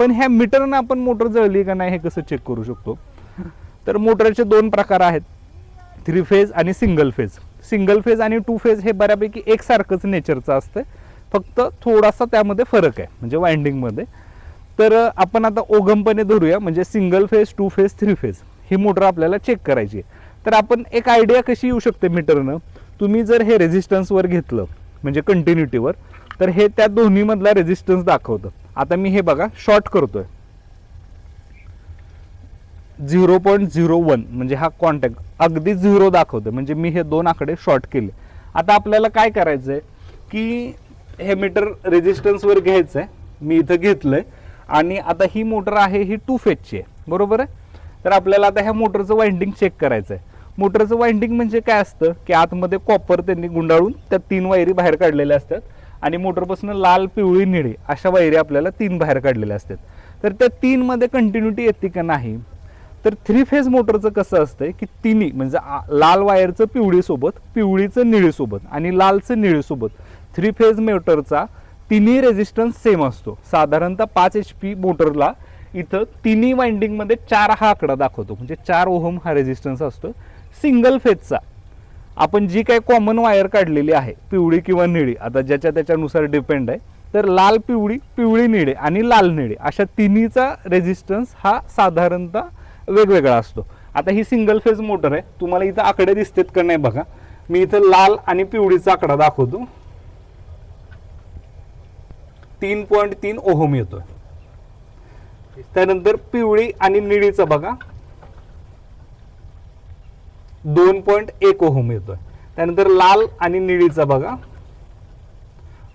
पण ह्या मीटरनं आपण मोटर जळली का नाही हे कसं चेक करू शकतो? तर मोटरचे दोन प्रकार आहेत, 3 फेज आणि सिंगल फेज. सिंगल फेज आणि 2 फेज हे बऱ्यापैकी एकसारखंच नेचरचं असतं, फक्त थोडासा त्यामध्ये फरक आहे म्हणजे वाइंडिंगमध्ये. तर आपण आता ओघमपणे धरूया, म्हणजे सिंगल फेज, 2 फेज, 3 फेज ही मोटर आपल्याला चेक करायची आहे. तर आपण एक आयडिया कशी येऊ शकते मीटरनं, तुम्ही जर हे रेझिस्टन्सवर घेतलं म्हणजे कंटिन्युटीवर, तर हे त्या दोन्ही मधला रेझिस्टन्स दाखवतं. आता मी हे बघा शॉर्ट करतोय 0.01 म्हणजे हा कॉन्टॅक्ट अगदी 0 दाखवतो, म्हणजे मी हे दोन आकडे शॉर्ट केले. आता आपल्याला काय करायचंय की हे मीटर रेझिस्टन्सवर घ्यायचं आहे, मी इथं घेतलंय आणि आता ही मोटर आहे ही 2 फेजची आहे, बरोबर आहे. तर आपल्याला आता ह्या मोटरचं वाइंडिंग चेक करायचं आहे. मोटरचं वाइंडिंग म्हणजे काय असतं की आतमध्ये कॉपर त्यांनी गुंडाळून त्या 3 वायरी बाहेर काढलेल्या असतात आणि मोटरपासून लाल, पिवळी, निळी अशा वायरी आपल्याला 3 बाहेर काढलेल्या असतात. तर त्या 3 मध्ये कंटिन्युटी येते का नाही, तर 3 फेज मोटरचं कसं असतंय की तिन्ही म्हणजे लाल वायरचं पिवळी सोबत, पिवळीचं निळी सोबत आणि लालचं निळी सोबत 3 फेज मोटरचा तिन्ही रेझिस्टन्स सेम असतो. साधारणतः 5 HP मोटरला इथं तिन्ही वाइंडिंग मध्ये 4 हा आकडा दाखवतो, म्हणजे 4 ओहम हा रेझिस्टन्स असतो. सिंगल फेजचा आपण जी काही कॉमन वायर काढलेली आहे पिवळी किंवा निळी, आता ज्याच्या त्याच्यानुसार डिपेंड आहे, तर लाल पिवळी, पिवळी निळे आणि लाल निळे अशा तिन्हीचा रेझिस्टन्स हा साधारणतः वेगवेगळा असतो. आता ही सिंगल फेज मोटर आहे, तुम्हाला इथं आकडे दिसतात का नाही बघा, मी इथं लाल आणि पिवळीचा आकडा दाखवतो, 3.3 ओहम येतोय. त्यानंतर पिवळी आणि निळीचा बघा 2.1 ओहम येतोय. त्यानंतर लाल आणि निळीचा बघा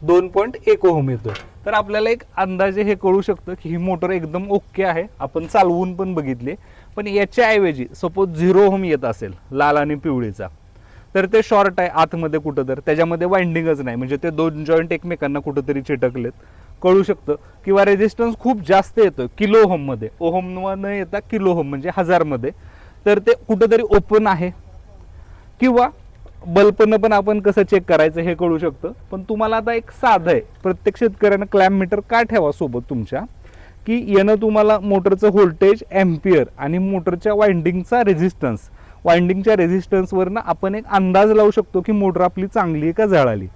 2.1 ओहम येतोय. तर आपल्याला एक अंदाजे हे कळू शकतं की ही मोटर एकदम ओके आहे, आपण चालवून पण बघितले. पण याच्या ऐवजी सपोज 0 ओहम येत असेल लाल आणि पिवळीचा, तर ते शॉर्ट आहे आतमध्ये कुठं, तर त्याच्यामध्ये वाइंडिंगच नाही, म्हणजे ते दोन जॉईंट एकमेकांना कुठंतरी चिटकलेत, कळू शकतं. किंवा रेझिस्टन्स खूप जास्त येतोय किलो ओहम मध्ये, ओहम न येता किलो ओहम म्हणजे 1000 मध्ये, तर ते कुठंतरी ओपन आहे. किंवा बल्बनं पण आपण कसं चेक करायचं हे कळू शकतं. पण तुम्हाला आता एक साधं आहे, प्रत्येक शेतकऱ्यानं क्लॅम्प मीटर का ठेवा सोबत तुमच्या, की यानं तुम्हाला मोटरचं व्होल्टेज, एम्पियर आणि मोटरच्या वाइंडिंगचा रेझिस्टन्स, वाइंडिंगच्या रेझिस्टन्सवरनं आपण एक अंदाज लावू शकतो की मोटर आपली चांगली आहे का जळाली.